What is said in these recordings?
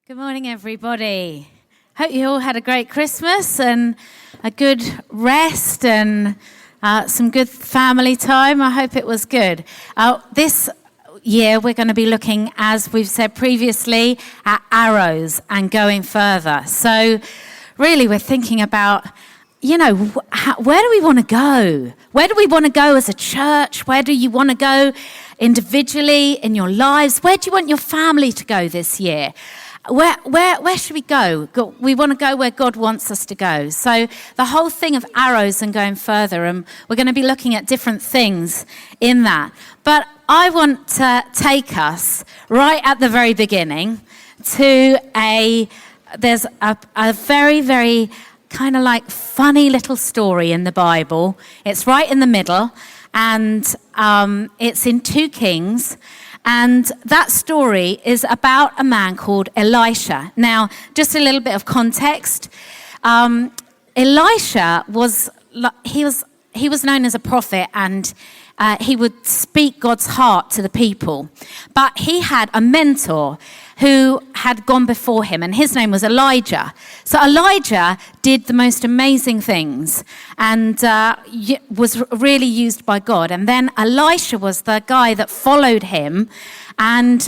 Good morning, everybody. Hope you all had a great Christmas and a good rest and some good family time. I hope it was good. This year, we're going to be looking, as we've said previously, at arrows and going further. So really, we're thinking about, where do we want to go? Where do we want to go as a church? Where do you want to go individually in your lives? Where do you want your family to go this year? Where should we go? We want to go where God wants us to go. So the whole thing of arrows and going further, and we're going to be looking at different things in that. But I want to take us right at the very beginning to there's a very, very kind of like funny little story in the Bible. It's right in the middle, and it's in 2 Kings. And that story is about a man called Elisha. Now, just a little bit of context. Elisha was known as a prophet, and he would speak God's heart to the people. But he had a mentor who had gone before him, and his name was Elijah. So Elijah did the most amazing things and was really used by God. And then Elisha was the guy that followed him, and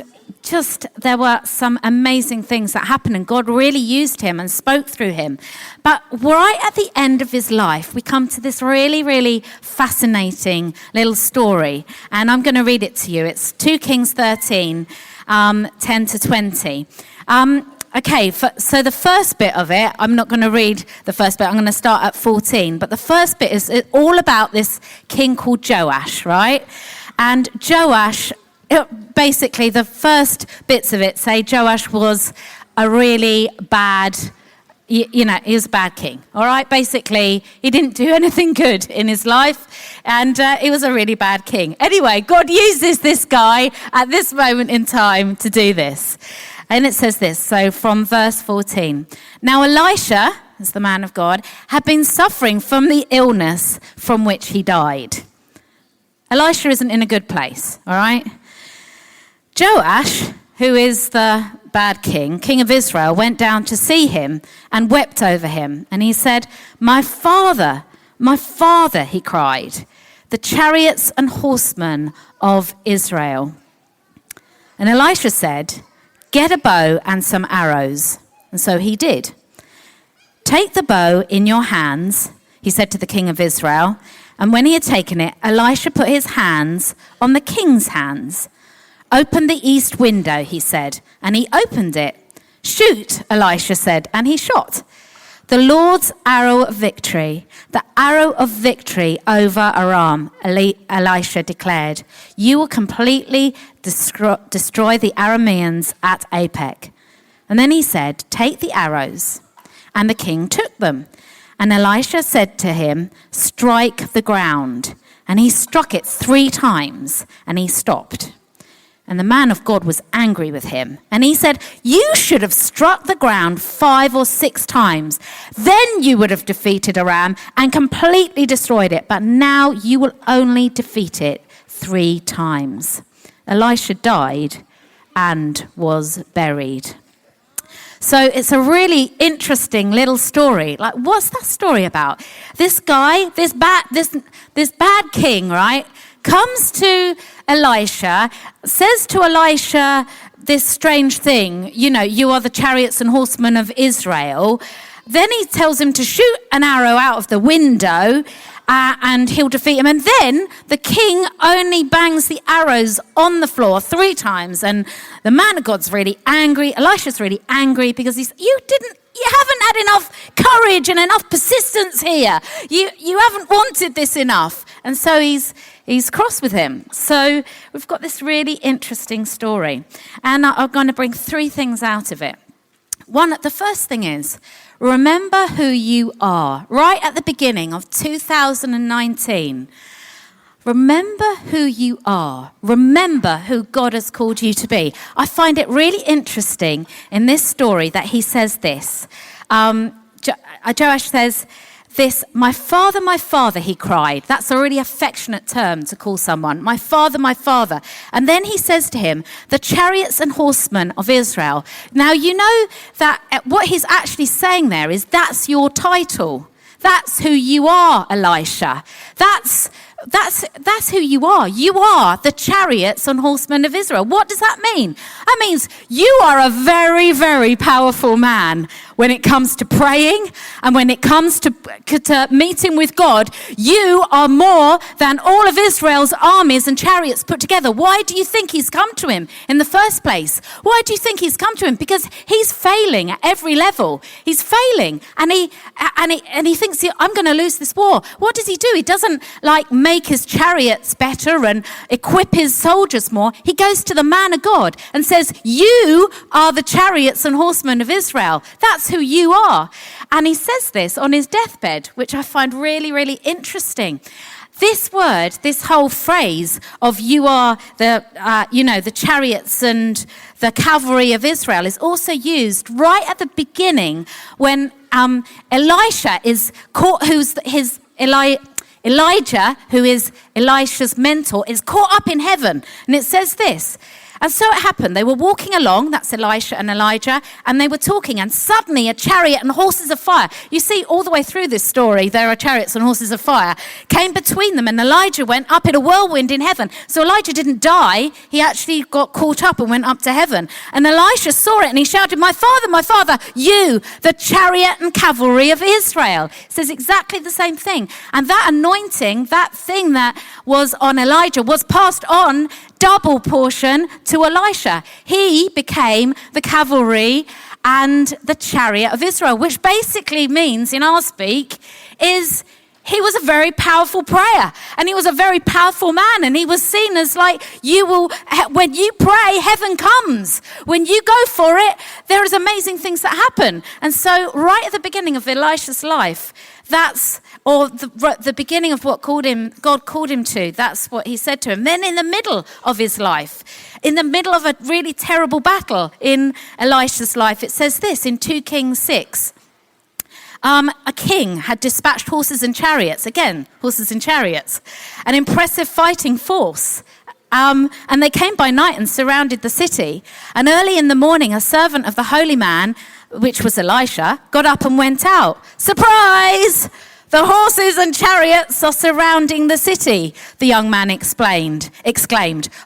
there were some amazing things that happened, and God really used him and spoke through him. But right at the end of his life, we come to this really, really fascinating little story, and I'm going to read it to you. It's 2 Kings 13, 10 to 20. So the first bit of it, I'm not going to read the first bit. I'm going to start at 14. But the first bit is all about this king called Joash, right? And Joash, basically the first bits of it say Joash was a really bad, he was a bad king, all right? Basically, he didn't do anything good in his life, and he was a really bad king. Anyway, God uses this guy at this moment in time to do this. And it says this, so from verse 14. Now Elisha, as the man of God, had been suffering from the illness from which he died. Elisha isn't in a good place, all right? Joash, who is the bad king of Israel, went down to see him and wept over him. And he said, my father, he cried, the chariots and horsemen of Israel. And Elisha said, get a bow and some arrows. And so he did. Take the bow in your hands, he said to the king of Israel. And when he had taken it, Elisha put his hands on the king's hands. Open the east window, he said, and he opened it. Shoot, Elisha said, and he shot. The Lord's arrow of victory, the arrow of victory over Aram, Elisha declared. You will completely destroy the Arameans at Apec. And then he said, take the arrows. And the king took them. And Elisha said to him, strike the ground. And he struck it 3 times, and he stopped. And the man of God was angry with him. And he said, you should have struck the ground 5 or 6 times. Then you would have defeated Aram and completely destroyed it. But now you will only defeat it 3 times. Elisha died and was buried. So it's a really interesting little story. Like, what's that story about? This guy, this bad king, right, comes to Elisha, says to Elisha this strange thing, you are the chariots and horsemen of Israel. Then he tells him to shoot an arrow out of the window and he'll defeat him. And then the king only bangs the arrows on the floor 3 times. And the man of God's really angry. Elisha's really angry because you haven't had enough courage and enough persistence here. You haven't wanted this enough. And so he's cross with him. So we've got this really interesting story. And I'm going to bring 3 things out of it. The first thing is, remember who you are. Right at the beginning of 2019, remember who you are. Remember who God has called you to be. I find it really interesting in this story that he says this. Joash says this, my father, he cried. That's a really affectionate term to call someone. My father, my father. And then he says to him, the chariots and horsemen of Israel. Now, you know that what he's actually saying there is that's your title. That's who you are, Elisha. That's who you are. You are the chariots and horsemen of Israel. What does that mean? That means you are a very, very powerful man when it comes to praying and when it comes to meeting with God. You are more than all of Israel's armies and chariots put together. Why do you think he's come to him in the first place? Why do you think he's come to him? Because he's failing at every level. He's failing, and he thinks, I'm going to lose this war. What does he do? He doesn't make his chariots better and equip his soldiers more. He goes to the man of God and says, you are the chariots and horsemen of Israel. That's who you are. And he says this on his deathbed, which I find really, really interesting. This word, this whole phrase of you are the chariots and the cavalry of Israel is also used right at the beginning when Elisha is caught, Elijah, who is Elisha's mentor, is caught up in heaven. And it says this. And so it happened. They were walking along, that's Elisha and Elijah, and they were talking, and suddenly a chariot and horses of fire. You see, all the way through this story, there are chariots and horses of fire, came between them, and Elijah went up in a whirlwind in heaven. So Elijah didn't die. He actually got caught up and went up to heaven. And Elisha saw it, and he shouted, my father, you, the chariot and cavalry of Israel. It says exactly the same thing. And that anointing, that thing that was on Elijah, was passed on double portion to Elisha. He became the cavalry and the chariot of Israel, which basically means, in our speak, is he was a very powerful prayer, and he was a very powerful man, and he was seen as when you pray, heaven comes. When you go for it, there is amazing things that happen. And so right at the beginning of Elisha's life, the beginning of what God called him to, that's what he said to him. Then in the middle of his life, in the middle of a really terrible battle in Elisha's life, it says this in 2 Kings 6. A king had dispatched horses and chariots, again, horses and chariots, an impressive fighting force. And they came by night and surrounded the city. And early in the morning, a servant of the holy man, which was Elisha, got up and went out. Surprise! The horses and chariots are surrounding the city, the young man exclaimed.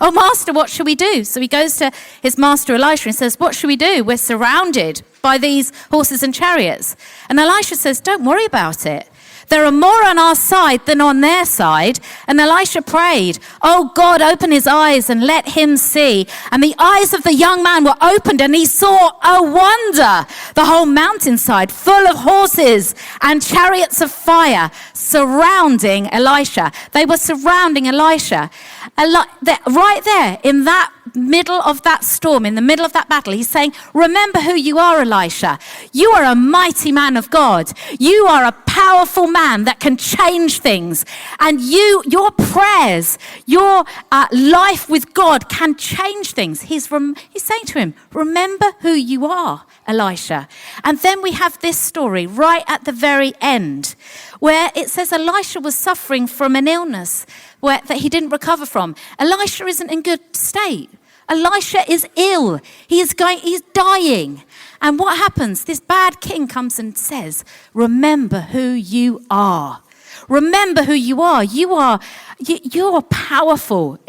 Oh, master, what shall we do? So he goes to his master Elisha and says, what shall we do? We're surrounded by these horses and chariots. And Elisha says, don't worry about it. There are more on our side than on their side. And Elisha prayed, oh God, open his eyes and let him see. And the eyes of the young man were opened, and he saw a wonder, the whole mountainside full of horses and chariots of fire surrounding Elisha. They were surrounding Elisha. Right there in that middle of that storm, in the middle of that battle, he's saying, remember who you are, Elisha. You are a mighty man of God. You are a powerful man that can change things. And your prayers, your life with God can change things. He's saying to him, remember who you are, Elisha. And then we have this story right at the very end where it says Elisha was suffering from an illness that he didn't recover from. Elisha isn't in good state. Elisha is ill. He's dying. And what happens? This bad king comes and says, remember who you are. Remember who you are. You're powerful.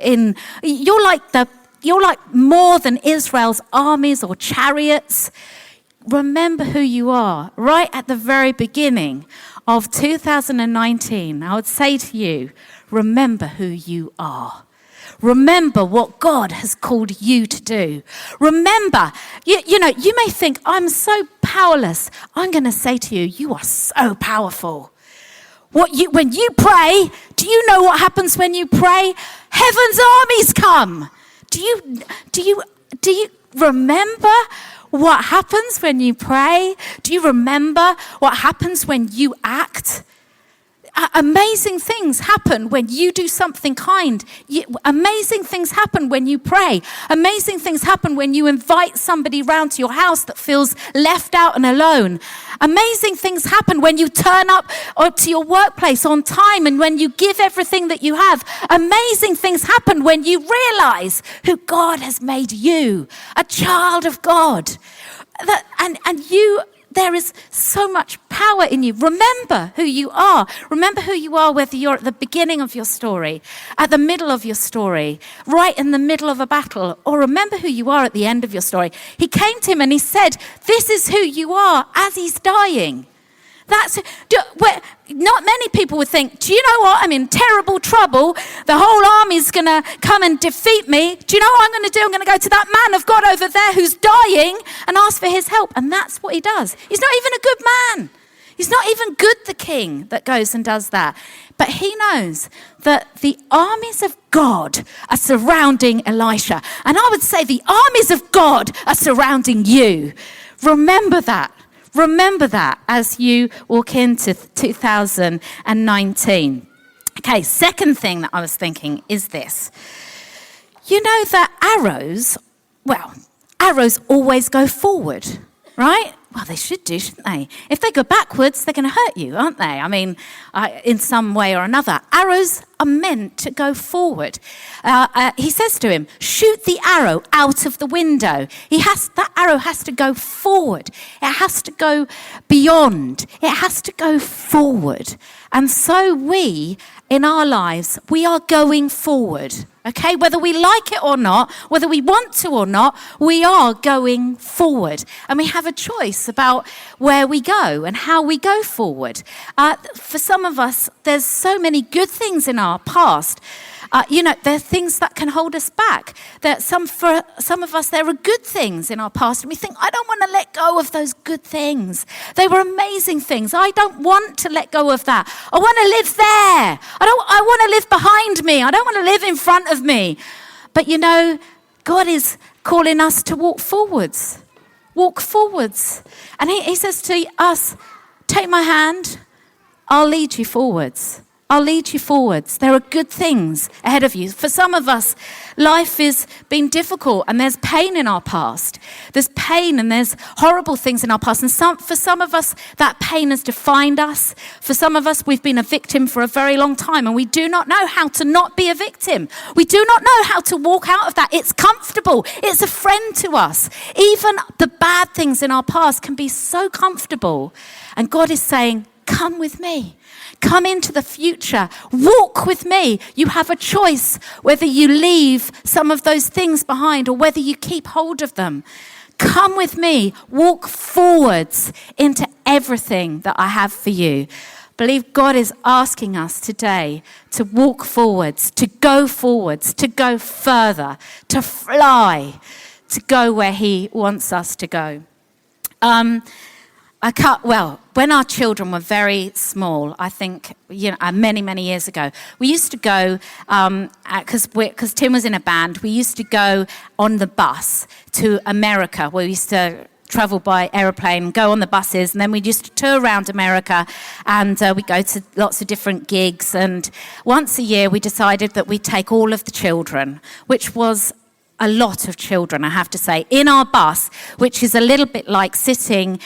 You're like more than Israel's armies or chariots. Remember who you are. Right at the very beginning of 2019, I would say to you, remember who you are. Remember what God has called you to do. Remember, you may think, I'm so powerless. I'm going to say to you, you are so powerful. When you pray, do you know what happens when you pray? Heaven's armies come. Do you remember what happens when you pray? Do you remember what happens when you act? Amazing things happen when you do something kind. Amazing things happen when you pray. Amazing things happen when you invite somebody round to your house that feels left out and alone. Amazing things happen when you turn up to your workplace on time and when you give everything that you have. Amazing things happen when you realize who God has made you, a child of God. There is so much power in you. Remember who you are. Remember who you are, whether you're at the beginning of your story, at the middle of your story, right in the middle of a battle, or remember who you are at the end of your story. He came to him and he said, this is who you are as he's dying. Not many people would think, do you know what? I'm in terrible trouble. The whole army's going to come and defeat me. Do you know what I'm going to do? I'm going to go to that man of God over there who's dying and ask for his help. And that's what he does. He's not even a good man. He's not even good, the king that goes and does that. But he knows that the armies of God are surrounding Elisha. And I would say the armies of God are surrounding you. Remember that. Remember that as you walk into 2019. Okay, second thing that I was thinking is this. You know that arrows always go forward, right? Well, they should do, shouldn't they? If they go backwards, they're going to hurt you, aren't they? I mean, in some way or another. Arrows are meant to go forward. He says to him, shoot the arrow out of the window. That arrow has to go forward. It has to go beyond. It has to go forward. And so we, in our lives, we are going forward. Okay, whether we like it or not, whether we want to or not, we are going forward. And we have a choice about where we go and how we go forward. For some of us, there's so many good things in our past. There are things that can hold us back. For some of us, there are good things in our past. And we think, I don't want to let go of those good things. They were amazing things. I don't want to let go of that. I want to live there. I want to live behind me. I don't want to live in front of me. But God is calling us to walk forwards. Walk forwards. And he says to us, take my hand. I'll lead you forwards. I'll lead you forwards. There are good things ahead of you. For some of us, life has been difficult and there's pain in our past. There's pain and there's horrible things in our past. And for some of us, that pain has defined us. For some of us, we've been a victim for a very long time and we do not know how to not be a victim. We do not know how to walk out of that. It's comfortable. It's a friend to us. Even the bad things in our past can be so comfortable. And God is saying, come with me. Come into the future. Walk with me. You have a choice whether you leave some of those things behind or whether you keep hold of them. Come with me. Walk forwards into everything that I have for you. I believe God is asking us today to walk forwards, to go further, to fly, to go where he wants us to go. When our children were very small, I think, many, many years ago, we used to go, because Tim was in a band, we used to go on the bus to America. We used to travel by aeroplane, go on the buses, and then we used to tour around America, and we'd go to lots of different gigs. And once a year, we decided that we'd take all of the children, which was a lot of children, I have to say, in our bus, which is a little bit like sitting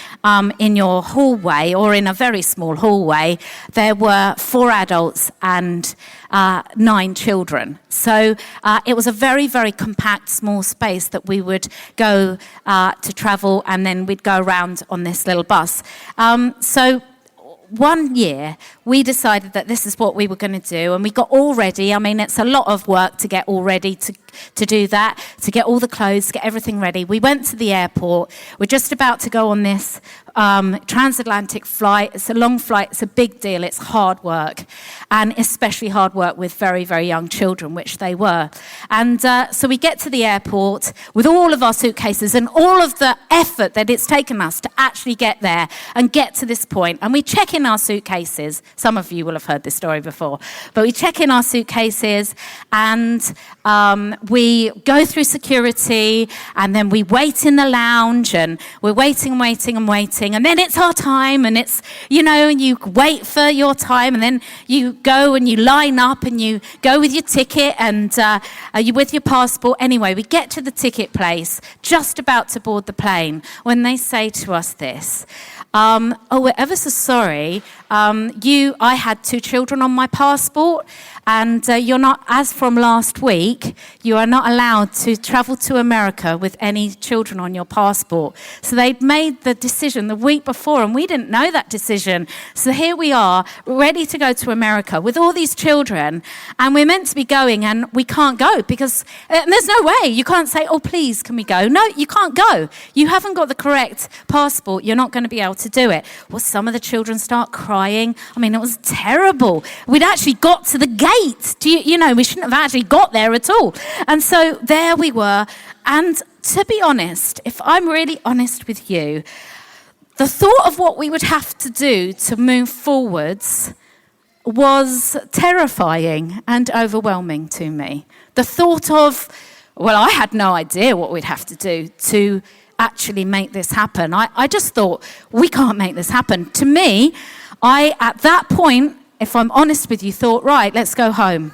in your hallway or in a very small hallway. There were 4 adults and 9 children. So it was a very, very compact, small space that we would go to travel, and then we'd go around on this little bus. So one year, we decided that this is what we were going to do, and we got all ready. I mean, it's a lot of work to get all ready to do that, to get all the clothes, to get everything ready. We went to the airport. We're just about to go on this transatlantic flight. It's a long flight. It's a big deal. It's hard work, and especially hard work with very, very young children, which they were. And so we get to the airport with all of our suitcases and all of the effort that it's taken us to actually get there and get to this point. And we check in our suitcases. Some of you will have heard this story before. But we check in our suitcases, and we go through security, and then we wait in the lounge, and we're waiting, and then it's our time, and it's, and you wait for your time, and then you go and you line up, and you go with your ticket, and you with your passport. Anyway, we get to the ticket place, just about to board the plane, when they say to us this: we're ever so sorry, I had 2 children on my passport, and you're not, as from last week, you are not allowed to travel to America with any children on your passport. So they'd made the decision the week before, and we didn't know that decision. So here we are, ready to go to America with all these children, and we're meant to be going, and we can't go because there's no way. You can't say, oh, please, can we go? No, you can't go. You haven't got the correct passport. You're not going to be able to do it. Well, some of the children start crying. I mean, it was terrible. We'd actually got to the gate. We shouldn't have actually got there at all. And so there we were. And to be honest, if I'm really honest with you, the thought of what we would have to do to move forwards was terrifying and overwhelming to me. The thought of, I had no idea what we'd have to do to actually make this happen. I just thought, we can't make this happen. To me, at that point, if I'm honest with you, thought, right, let's go home.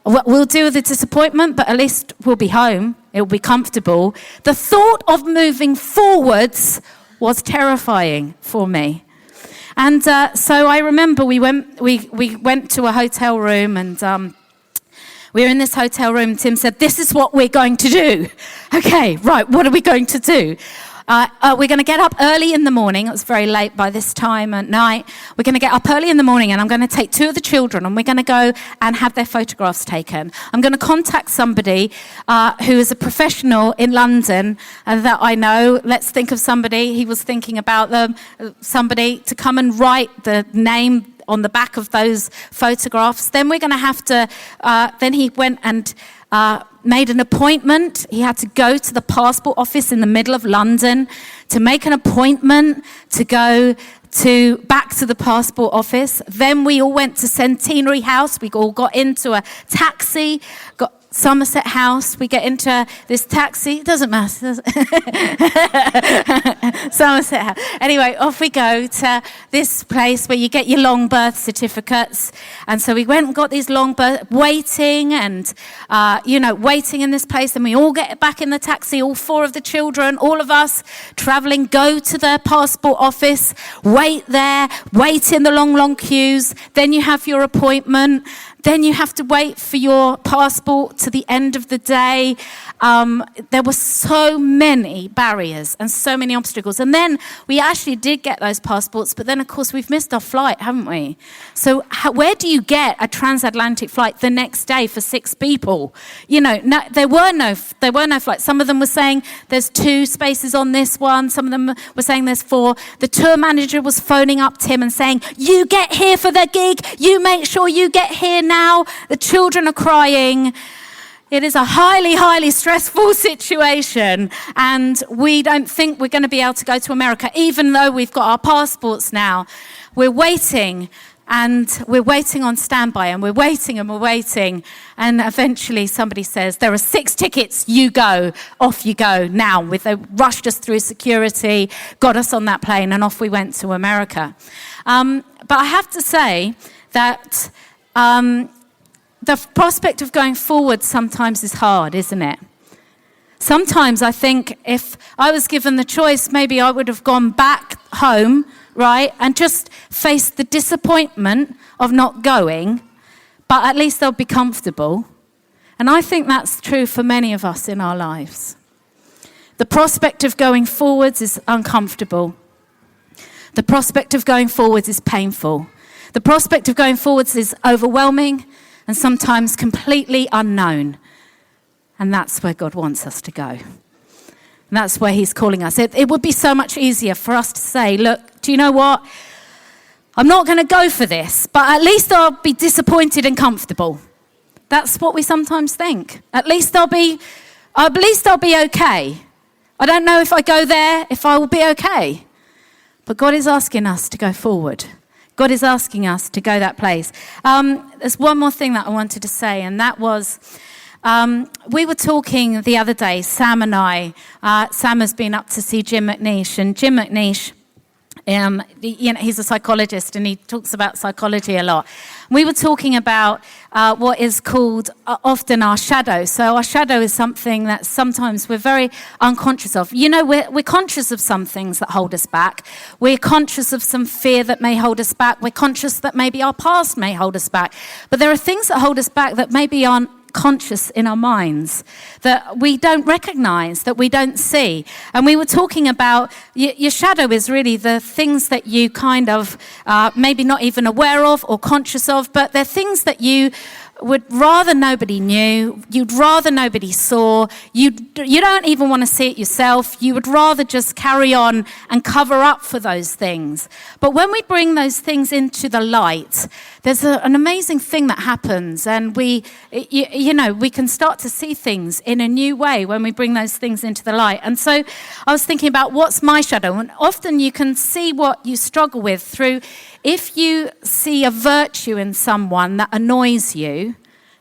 We'll deal with the disappointment, but at least we'll be home. It'll be comfortable. The thought of moving forwards was terrifying for me. And so I remember we went to a hotel room, and we were in this hotel room. Tim said, this is what we're going to do. Okay, right, what are we going to do? We're going to get up early in the morning. It was very late by this time at night. We're going to get up early in the morning, and I'm going to take 2 of the children, and we're going to go and have their photographs taken. I'm going to contact somebody who is a professional in London that I know. Let's think of somebody. He was thinking about them, somebody to come and write the name on the back of those photographs. Then we're going to have to, then he went and made an appointment. He had to go to the passport office in the middle of London to make an appointment to go back to the passport office. Then we all went to Centenary House. We all got into a taxi, got Somerset House. We get into this taxi. It doesn't matter, does it? Somerset House. Anyway, off we go to this place where you get your long birth certificates. And so we went and got these long birth, waiting in this place. And we all get back in the taxi, all 4 of the children, all of us traveling, go to the passport office, wait there, wait in the long, long queues. Then you have your appointment. Then you have to wait for your passport to the end of the day. There were so many barriers and so many obstacles. And then we actually did get those passports, but then, of course, we've missed our flight, haven't we? So where do you get a transatlantic flight the next day for 6 people? There were no flights. Some of them were saying there's 2 spaces on this one. Some of them were saying there's 4. The tour manager was phoning up Tim and saying, you get here for the gig. You make sure you get here now. The children are crying. It is a highly, highly stressful situation, and we don't think we're going to be able to go to America, even though we've got our passports now. We're waiting, and we're waiting on standby, and we're waiting, and eventually somebody says, there are 6 tickets, you go, off you go now. They rushed us through security, got us on that plane, and off we went to America. But I have to say that the prospect of going forward sometimes is hard, isn't it? Sometimes I think if I was given the choice, maybe I would have gone back home, right, and just faced the disappointment of not going, but at least they'll be comfortable. And I think that's true for many of us in our lives. The prospect of going forwards is uncomfortable. The prospect of going forwards is painful. The prospect of going forwards is overwhelming and sometimes completely unknown. And that's where God wants us to go. And that's where he's calling us. It would be so much easier for us to say, look, do you know what? I'm not going to go for this, but at least I'll be disappointed and comfortable. That's what we sometimes think. At least I'll be okay. I don't know if I go there, if I will be okay. But God is asking us to go forward. God is asking us to go that place. There's one more thing that I wanted to say, and that was, We were talking the other day, Sam and I. Sam has been up to see Jim McNeish, and Jim McNeish, he's a psychologist and he talks about psychology a lot. We were talking about what is called often our shadow. So our shadow is something that sometimes we're very unconscious of. You know, we're conscious of some things that hold us back. We're conscious of some fear that may hold us back. We're conscious that maybe our past may hold us back. But there are things that hold us back that maybe aren't conscious in our minds, that we don't recognize, that we don't see. And we were talking about your shadow is really the things that you kind of maybe not even aware of or conscious of, but they're things that you would rather nobody knew, you'd rather nobody saw, you don't even want to see it yourself, you would rather just carry on and cover up for those things. But when we bring those things into the light, there's an amazing thing that happens, and we can start to see things in a new way when we bring those things into the light. And so I was thinking about what's my shadow, and often you can see what you struggle with through, if you see a virtue in someone that annoys you,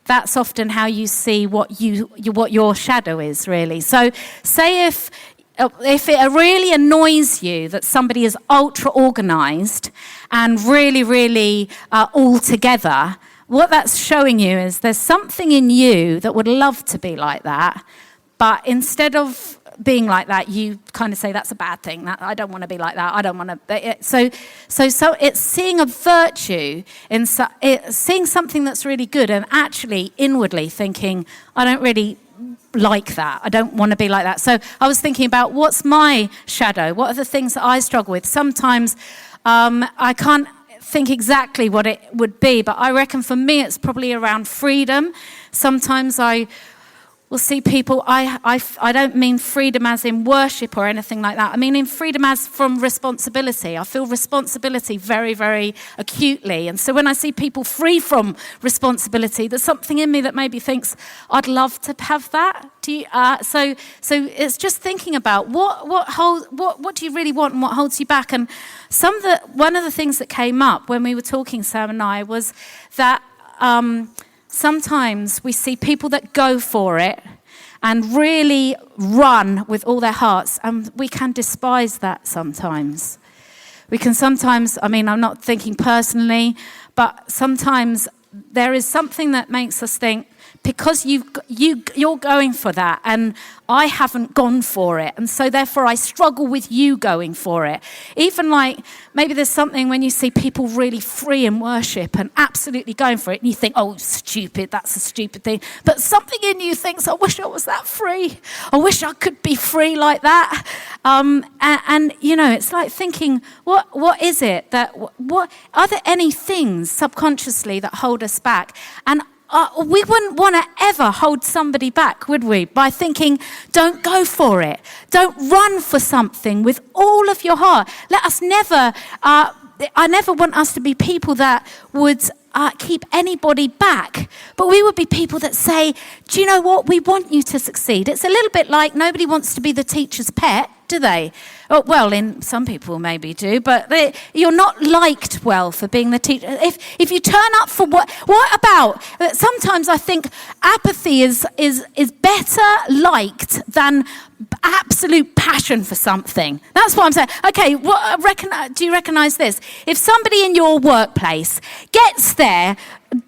that's often how you see what your shadow is, really. So say if it really annoys you that somebody is ultra organized and really, really all together, what that's showing you is there's something in you that would love to be like that, but instead of being like that, you kind of say that's a bad thing. That I don't want to be like that. I don't want to. So it's seeing a virtue in seeing something that's really good, and actually inwardly thinking, I don't really like that. I don't want to be like that. So I was thinking about what's my shadow. What are the things that I struggle with? Sometimes I can't think exactly what it would be, but I reckon for me it's probably around freedom. Sometimes I will see people, I don't mean freedom as in worship or anything like that. I mean in freedom as from responsibility. I feel responsibility very, very acutely. And so when I see people free from responsibility, there's something in me that maybe thinks, I'd love to have that. So it's just thinking about what do you really want and what holds you back. And one of the things that came up when we were talking, Sam and I, was that sometimes we see people that go for it and really run with all their hearts, and we can despise that sometimes. We can sometimes, I'm not thinking personally, but sometimes there is something that makes us think, because you're going for that and I haven't gone for it, and so therefore I struggle with you going for it. Even like maybe there's something when you see people really free in worship and absolutely going for it, and you think, oh, stupid, that's a stupid thing. But something in you thinks, I wish I was that free. I wish I could be free like that. And it's like thinking, what is it that, what are there any things subconsciously that hold us back? And we wouldn't want to ever hold somebody back, would we? By thinking, don't go for it. Don't run for something with all of your heart. Let us never, I never want us to be people that would keep anybody back. But we would be people that say, do you know what? We want you to succeed. It's a little bit like nobody wants to be the teacher's pet, do they? Oh, well, in some people maybe do, but you're not liked well for being the teacher. If you turn up for what about? Sometimes I think apathy is better liked than absolute passion for something. That's what I'm saying. Okay, do you recognise this? If somebody in your workplace gets there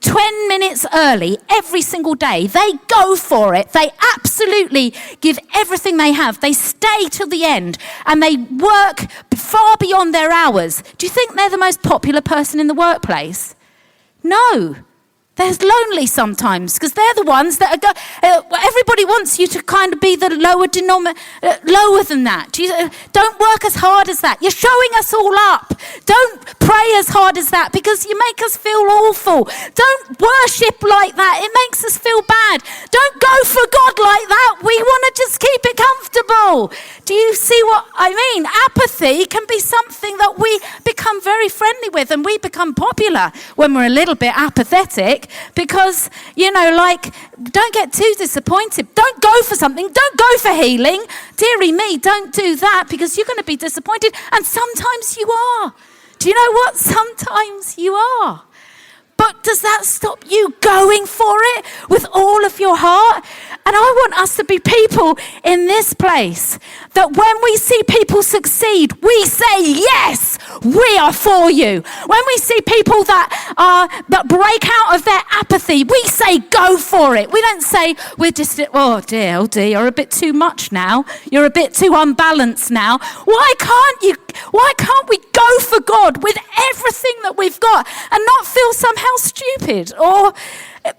20 minutes early every single day, they go for it, they absolutely give everything they have, they stay till the end, and they work far beyond their hours, do you think they're the most popular person in the workplace? No. They're lonely sometimes because they're the ones that are everybody wants you to kind of be the lower than that. Don't work as hard as that. You're showing us all up. Don't pray as hard as that because you make us feel awful. Don't worship like that. It makes us feel bad. Don't go for God like that. We want to just keep it comfortable. Do you see what I mean? Apathy can be something that we become very friendly with, and we become popular when we're a little bit apathetic. Because, don't get too disappointed. Don't go for something. Don't go for healing. Dearie me, don't do that because you're going to be disappointed. And sometimes you are. Do you know what? Sometimes you are. But does that stop you going for it with all of your heart? And I want us to be people in this place that when we see people succeed, we say, yes, we are for you. When we see people that break out of their apathy, we say, go for it. We don't say, we're just, oh dear, you're a bit too much now. You're a bit too unbalanced now. Why can't we go for God with everything that we've got and not feel somehow stupid? Or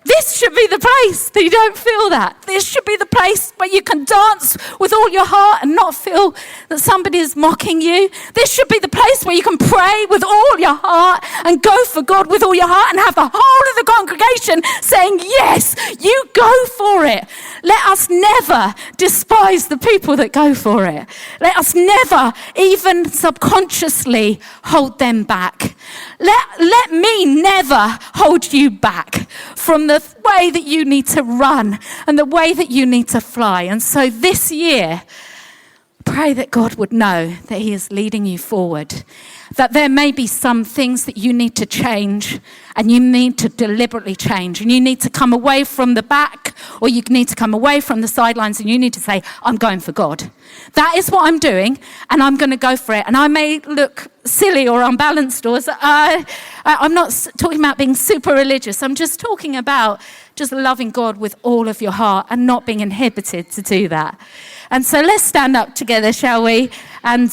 this should be the place that you don't feel that. This should be the place where you can dance with all your heart and not feel that somebody is mocking you. This should be the place where you can pray with all your heart and go for God with all your heart and have the whole of the congregation saying, yes, you go for it. Let us never despise the people that go for it. Let us never even subconsciously hold them back. Let me never hold you back from the way that you need to run and the way that you need to fly. And so this year, pray that God would know that he is leading you forward, that there may be some things that you need to change and you need to deliberately change, and you need to come away from the back, or you need to come away from the sidelines, and you need to say, I'm going for God. That is what I'm doing, and I'm going to go for it. And I may look silly or unbalanced, or I'm not talking about being super religious. I'm just talking about just loving God with all of your heart and not being inhibited to do that. And so let's stand up together, shall we? And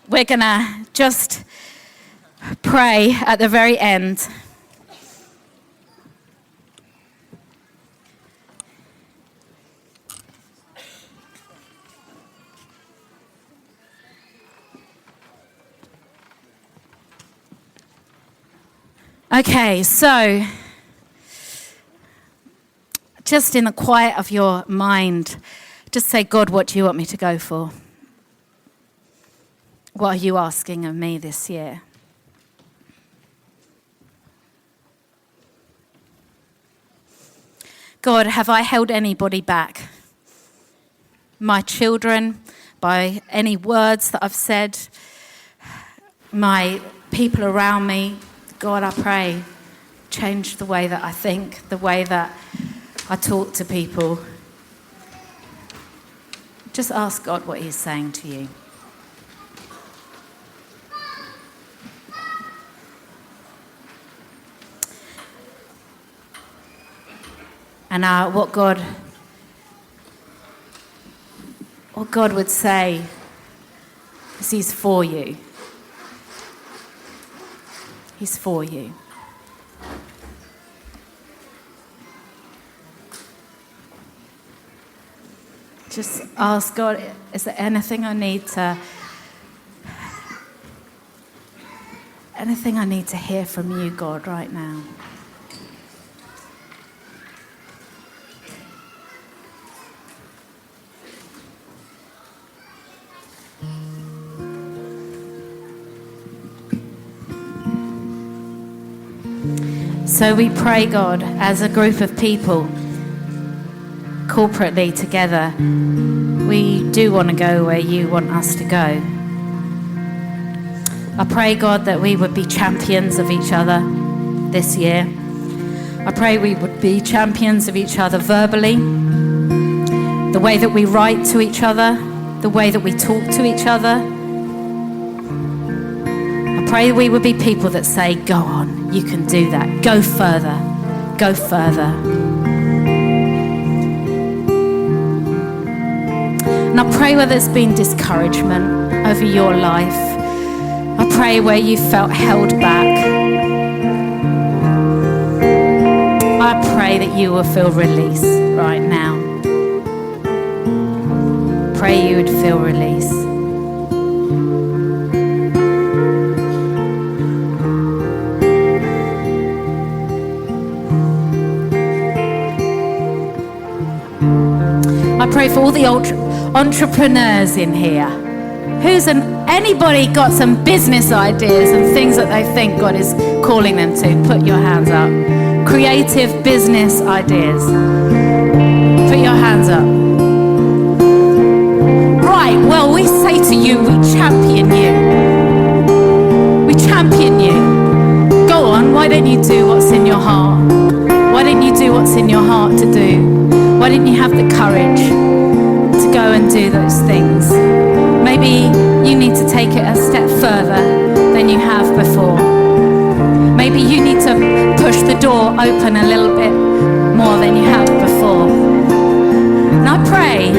we're going to just pray at the very end. Okay, so just in the quiet of your mind, just say, God, what do you want me to go for? What are you asking of me this year? God, have I held anybody back? My children, by any words that I've said, my people around me. God, I pray, change the way that I think, the way that I talk to people. Just ask God what he's saying to you. And what God would say is he's for you. He's for you. Just ask God, is there anything I need to hear from you, God, right now? So we pray, God, as a group of people, corporately together, we do want to go where you want us to go. I pray, God, that we would be champions of each other this year. I pray we would be champions of each other verbally, the way that we write to each other, the way that we talk to each other. I pray we would be people that say, go on, you can do that. Go further. Go further. And I pray where there's been discouragement over your life. I pray where you felt held back. I pray that you will feel release right now. Pray you would feel release. I pray for all the entrepreneurs in here. Anybody got some business ideas and things that they think God is calling them to? Put your hands up. Creative business ideas. Put your hands up. Right, well, we say to you, we champion you. We champion you. Go on, why don't don't you do what's in your heart? Why don't you do what's in your heart to do? Why don't you have the courage to go and do those things? Maybe you need to take it a step further than you have before. Maybe you need to push the door open a little bit more than you have before. And I pray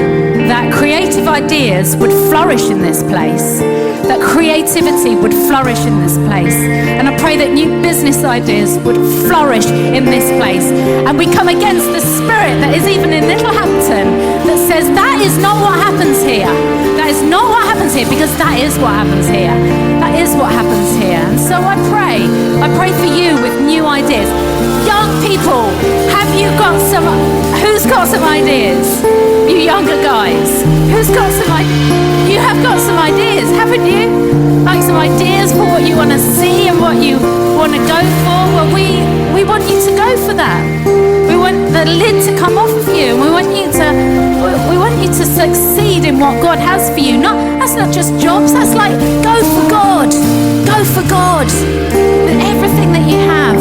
that creative ideas would flourish in this place, that creativity would flourish in this place. And I pray that new business ideas would flourish in this place. And we come against the spirit that is even in Littlehampton that says that is not what happens here. That is not what happens here, because that is what happens here. That is what happens here. And so I pray for you with new ideas. Young people, who's got some ideas? You younger guys, who's got some ideas? You have got some ideas, haven't you? Like some ideas for what you want to see and what you want to go for. Well, we want you to go for that. We want the lid to come off of you. We want you to succeed in what God has for you. That's not just jobs. That's like go for God. Go for God with everything that you have.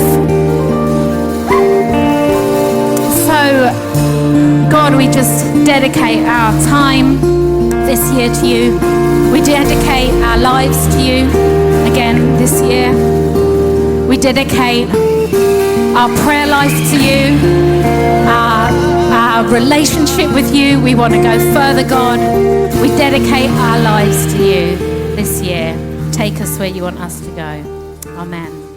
So, God, we just dedicate our time this year to you. We dedicate our lives to you again this year. We dedicate our prayer life to you, our relationship with you. We want to go further, God. We dedicate our lives to you this year. Take us where you want us to go. Amen.